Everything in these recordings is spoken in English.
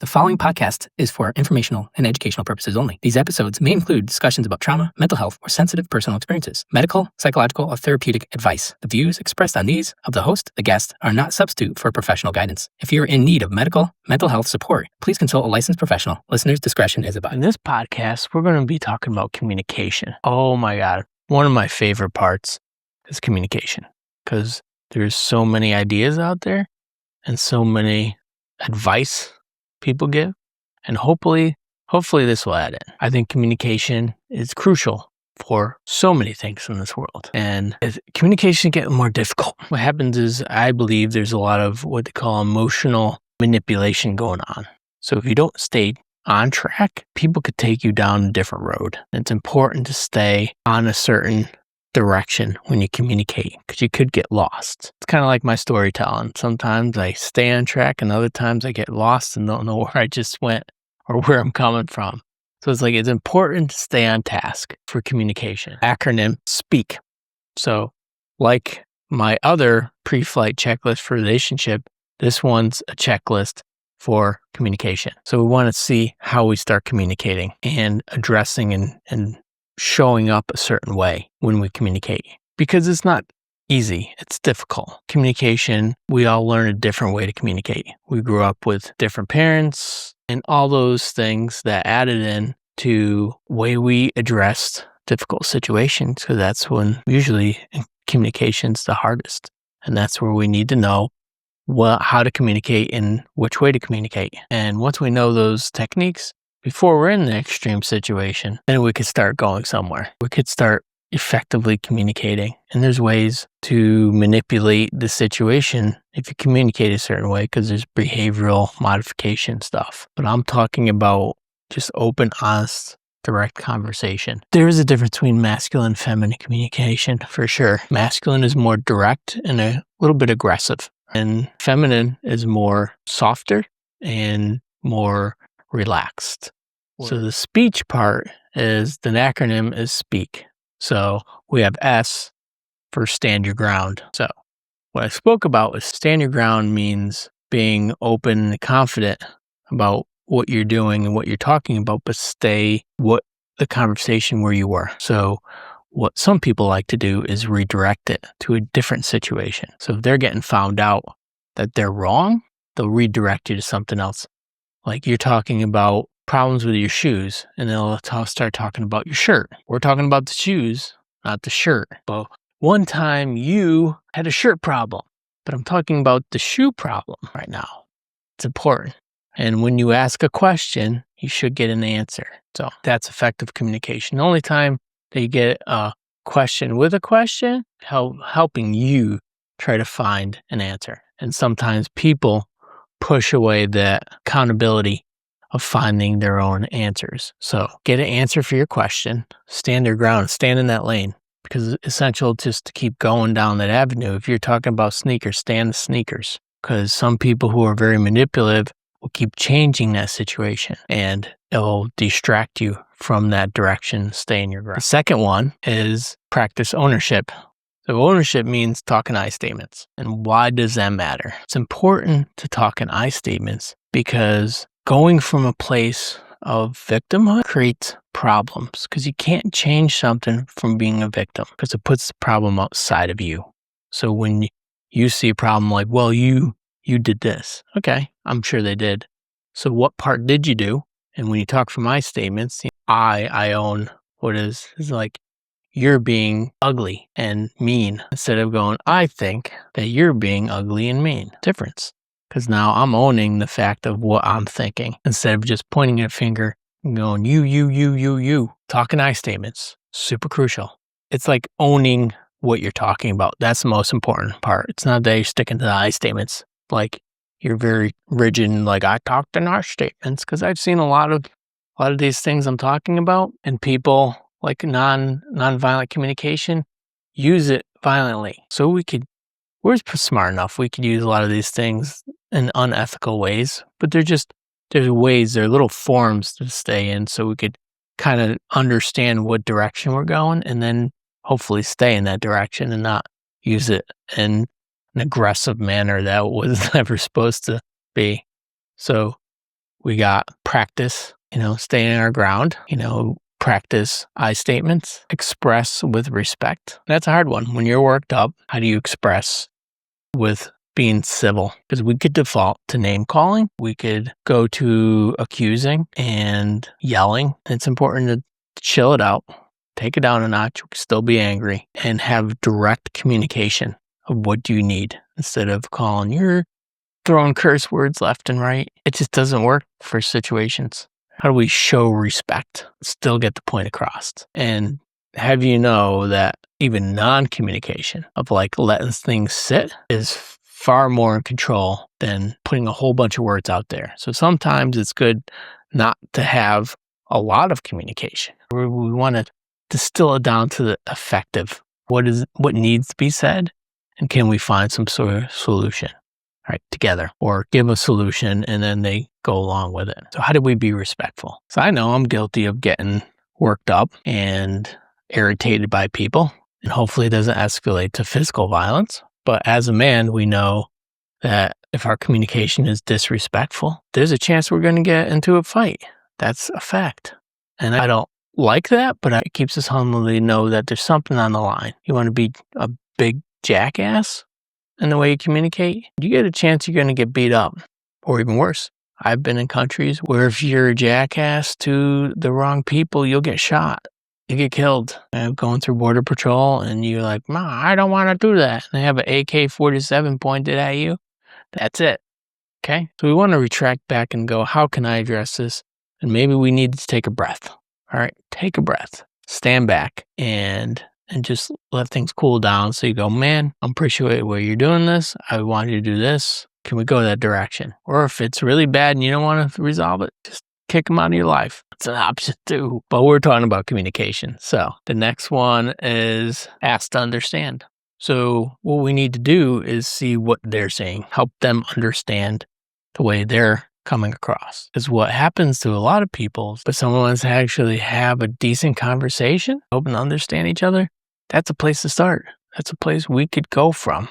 The following podcast is for informational and educational purposes only. These episodes may include discussions about trauma, mental health, or sensitive personal experiences, medical, psychological, or therapeutic advice. The views expressed on these of the host, the guest, are not substitute for professional guidance. If you're in need of medical, mental health support, please consult a licensed professional. Listener's discretion is advised. In this podcast, we're going to be talking about communication. Oh my God. One of my favorite parts is communication because there's so many ideas out there and so many advice people give, and hopefully this will add in. I think communication is crucial for so many things in this world, and as communication gets more difficult, what happens is I believe there's a lot of what they call emotional manipulation going on. So if you don't stay on track, people could take you down a different road. It's important to stay on a certain direction when you communicate because you could get lost. It's kind of like my storytelling. Sometimes I stay on track and other times I get lost and don't know where I just went or where I'm coming from. So it's important to stay on task for communication. Acronym SPEAK. So like my other pre-flight checklist for relationship, this one's a checklist for communication. So we want to see how we start communicating and addressing and showing up a certain way when we communicate, because it's not easy. It's difficult. Communication, we all learn a different way to communicate. We grew up with different parents and all those things that added in to way we addressed difficult situations, because that's when usually communication's the hardest. And that's where we need to know how to communicate and which way to communicate. And once we know those techniques, before we're in the extreme situation, then we could start going somewhere. We could start effectively communicating. And there's ways to manipulate the situation if you communicate a certain way, because there's behavioral modification stuff. But I'm talking about just open, honest, direct conversation. There is a difference between masculine and feminine communication, for sure. Masculine is more direct and a little bit aggressive, and feminine is more softer and more relaxed. So the speech part is, the acronym is SPEAK. So we have S for stand your ground. So what I spoke about was stand your ground means being open and confident about what you're doing and what you're talking about, but stay the conversation where you were. So what some people like to do is redirect it to a different situation. So if they're getting found out that they're wrong, they'll redirect you to something else. Like you're talking about problems with your shoes, and they'll start talking about your shirt. We're talking about the shoes, not the shirt. But one time you had a shirt problem, but I'm talking about the shoe problem right now. It's important. And when you ask a question, you should get an answer. So that's effective communication. The only time that you get a question with a question, helping you try to find an answer. And sometimes people push away the accountability of finding their own answers. So get an answer for your question, stand your ground, stand in that lane, because it's essential just to keep going down that avenue. If you're talking about sneakers, stand the sneakers, because some people who are very manipulative will keep changing that situation and it'll distract you from that direction. Stay in your ground. The second one is practice ownership. So ownership means talk in I statements. And why does that matter? It's important to talk in I statements because going from a place of victimhood creates problems, because you can't change something from being a victim because it puts the problem outside of you. So when you see a problem like, well, you did this. Okay, I'm sure they did. So what part did you do? And when you talk from I statements, I own what is like, you're being ugly and mean, instead of going, I think that you're being ugly and mean. Difference. Because now I'm owning the fact of what I'm thinking, instead of just pointing a finger and going, you. Talking I statements. Super crucial. It's like owning what you're talking about. That's the most important part. It's not that you're sticking to the I statements. Like you're very rigid and like, I talked in I statements, because I've seen a lot of these things I'm talking about, and people like non-violent communication use it violently. So we're smart enough. We could use a lot of these things in unethical ways, but there's little forms to stay in, so we could kind of understand what direction we're going, and then hopefully stay in that direction and not use it in an aggressive manner that was never supposed to be. So We got practice, staying our ground, practice I statements, express with respect. That's a hard one. When you're worked up, how do you express with being civil? Because we could default to name calling. We could go to accusing and yelling. It's important to chill it out, take it down a notch. We can still be angry and have direct communication of what do you need instead of calling. You're throwing curse words left and right. It just doesn't work for situations. How do we show respect, still get the point across? And have you know that even non-communication of letting things sit is far more in control than putting a whole bunch of words out there. So sometimes it's good not to have a lot of communication. We want to distill it down to the effective. What needs to be said, and can we find some sort of solution? Right, together, or give a solution and then they go along with it. So how do we be respectful? So I know I'm guilty of getting worked up and irritated by people, and hopefully it doesn't escalate to physical violence. But as a man, we know that if our communication is disrespectful, there's a chance we're going to get into a fight. That's a fact. And I don't like that, but it keeps us humble to know that there's something on the line. You want to be a big jackass in the way you communicate, you get a chance you're going to get beat up, or even worse. I've been in countries where if you're a jackass to the wrong people, you'll get shot. You get killed. Going through border patrol and you're like, "Ma, I don't want to do that." And they have an AK-47 pointed at you. That's it. Okay? So we want to retract back and go, how can I address this? And maybe we need to take a breath. All right? Take a breath. Stand back and just let things cool down. So you go, man, I'm appreciating where you're doing this. I want you to do this. Can we go that direction? Or if it's really bad and you don't want to resolve it, just kick them out of your life. It's an option too. But we're talking about communication. So the next one is ask to understand. So what we need to do is see what they're saying, help them understand the way they're coming across. Because what happens to a lot of people, but someone wants to actually have a decent conversation, hoping to understand each other, that's a place to start. That's a place we could go from.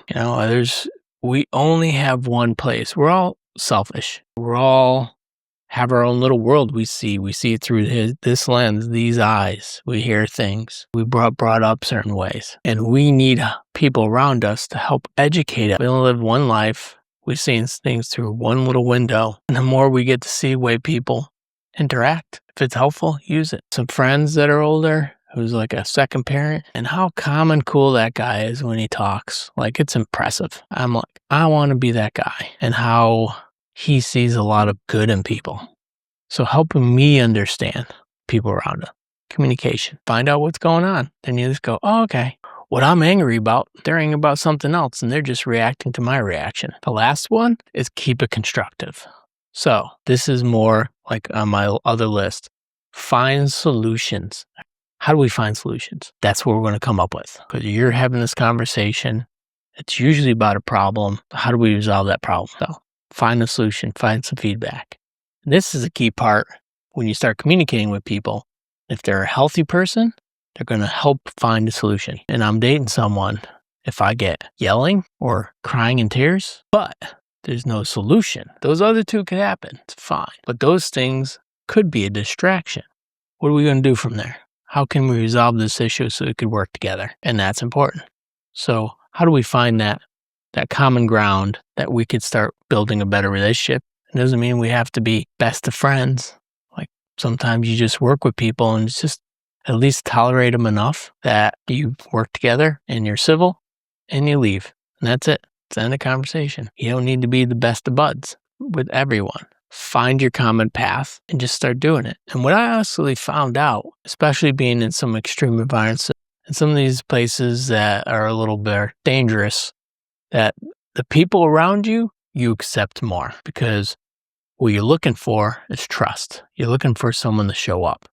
We only have one place. We're all selfish. We're all have our own little world we see. We see it through this lens, these eyes. We hear things. We brought up certain ways. And we need people around us to help educate us. We only live one life. We've seen things through one little window. And the more we get to see the way people interact, if it's helpful, use it. Some friends that are older, who's like a second parent, and how calm and cool that guy is when he talks. It's impressive. I'm like, I want to be that guy, and how he sees a lot of good in people. So helping me understand people around him. Communication. Find out what's going on. Then you just go, oh, okay. What I'm angry about, they're angry about something else, and they're just reacting to my reaction. The last one is keep it constructive. So this is more like on my other list. Find solutions. How do we find solutions? That's what we're going to come up with. Because you're having this conversation. It's usually about a problem. How do we resolve that problem? So find a solution. Find some feedback. This is a key part when you start communicating with people. If they're a healthy person, they're going to help find a solution. And I'm dating someone, if I get yelling or crying in tears, but there's no solution. Those other two could happen. It's fine. But those things could be a distraction. What are we going to do from there? How can we resolve this issue so it could work together? And that's important. So how do we find that common ground that we could start building a better relationship? It doesn't mean we have to be best of friends. Sometimes you just work with people and just at least tolerate them enough that you work together and you're civil and you leave. And that's it. It's the end of conversation. You don't need to be the best of buds with everyone. Find your common path and just start doing it. And what I actually found out, especially being in some extreme environments and some of these places that are a little bit dangerous, that the people around you, you accept more, because what you're looking for is trust. You're looking for someone to show up.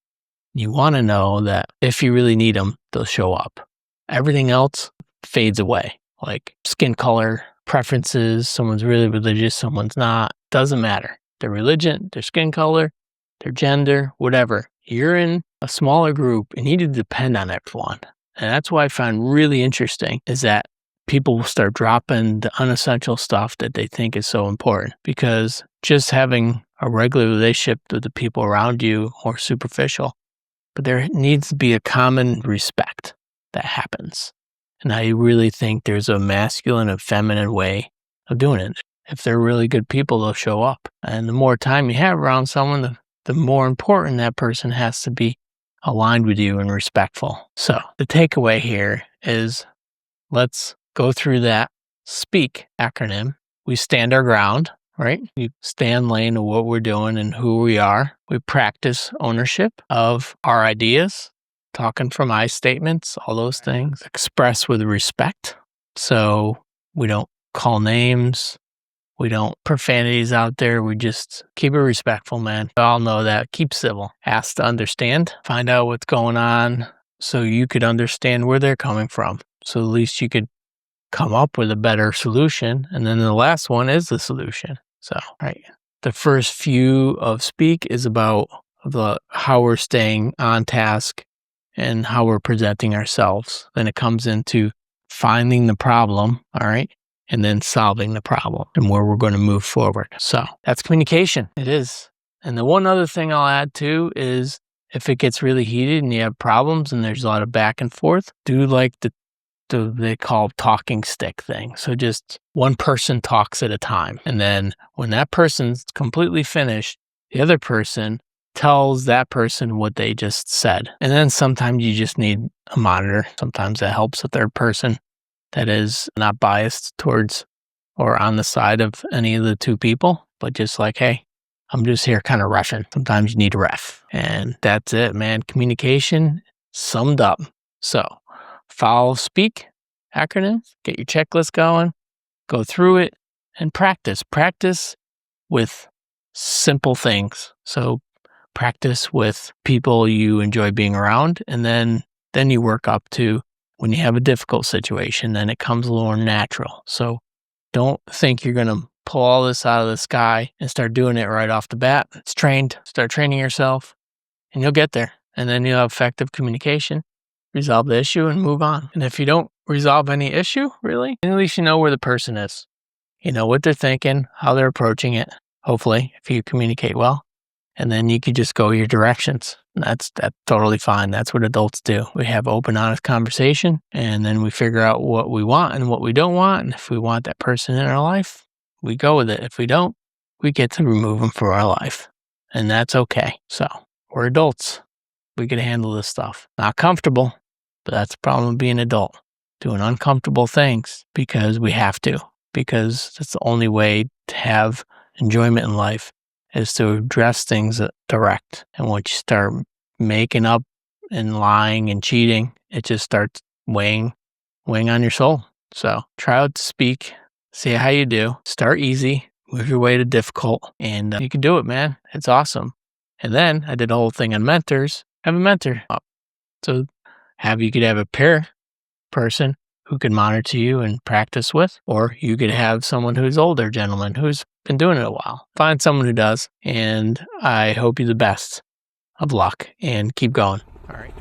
You want to know that if you really need them, they'll show up. Everything else fades away, like skin color, preferences, someone's really religious, someone's not. Doesn't matter. Their religion, their skin color, their gender, whatever. You're in a smaller group and you need to depend on everyone. And that's what I find really interesting is that people will start dropping the unessential stuff that they think is so important, because just having a regular relationship with the people around you or superficial, but there needs to be a common respect that happens. And I really think there's a masculine and feminine way of doing it. If they're really good people, they'll show up. And the more time you have around someone, the more important that person has to be aligned with you and respectful. So the takeaway here is, let's go through that SPEAK acronym. We stand our ground, right? We stay in lane of what we're doing and who we are. We practice ownership of our ideas, talking from I statements, all those things. Express with respect. So we don't call names. We don't profanities out there. We just keep it respectful, man. We all know that. Keep civil. Ask to understand. Find out what's going on so you could understand where they're coming from. So at least you could come up with a better solution. And then the last one is the solution. So, right. The first few of SPEAK is about how we're staying on task and how we're presenting ourselves. Then it comes into finding the problem, all right, and then solving the problem and where we're going to move forward. So that's communication. It is. And the one other thing I'll add too is, if it gets really heated and you have problems and there's a lot of back and forth, do like they call talking stick thing. So just one person talks at a time. And then when that person's completely finished, the other person tells that person what they just said. And then sometimes you just need a monitor. Sometimes that helps a third person that is not biased towards or on the side of any of the two people, but just like, hey, I'm just here kind of rushing. Sometimes you need a ref. And that's it, man. Communication summed up. So follow SPEAK acronym, get your checklist going, go through it, and practice. Practice with simple things. So practice with people you enjoy being around, and then you work up to when you have a difficult situation, then it comes a little more natural. So don't think you're going to pull all this out of the sky and start doing it right off the bat. It's trained. Start training yourself and you'll get there. And then you'll have effective communication, resolve the issue, and move on. And if you don't resolve any issue, really, at least you know where the person is. You know what they're thinking, how they're approaching it, hopefully, if you communicate well. And then you could just go your directions. That's totally fine. That's what adults do. We have open, honest conversation, and then we figure out what we want and what we don't want. And if we want that person in our life, we go with it. If we don't, we get to remove them from our life. And that's okay. So we're adults. We can handle this stuff. Not comfortable, but that's the problem with being an adult. Doing uncomfortable things because we have to. Because that's the only way to have enjoyment in life, is to address things direct. And once you start making up and lying and cheating, it just starts weighing on your soul. So try out to SPEAK, see how you do. Start easy, move your way to difficult, and you can do it, man. It's awesome. And then I did a whole thing on mentors. Have a mentor. So you could have a peer person who can monitor you and practice with, or you could have someone who's older gentleman who's been doing it a while. Find someone who does, and I hope you the best of luck and keep going. All right.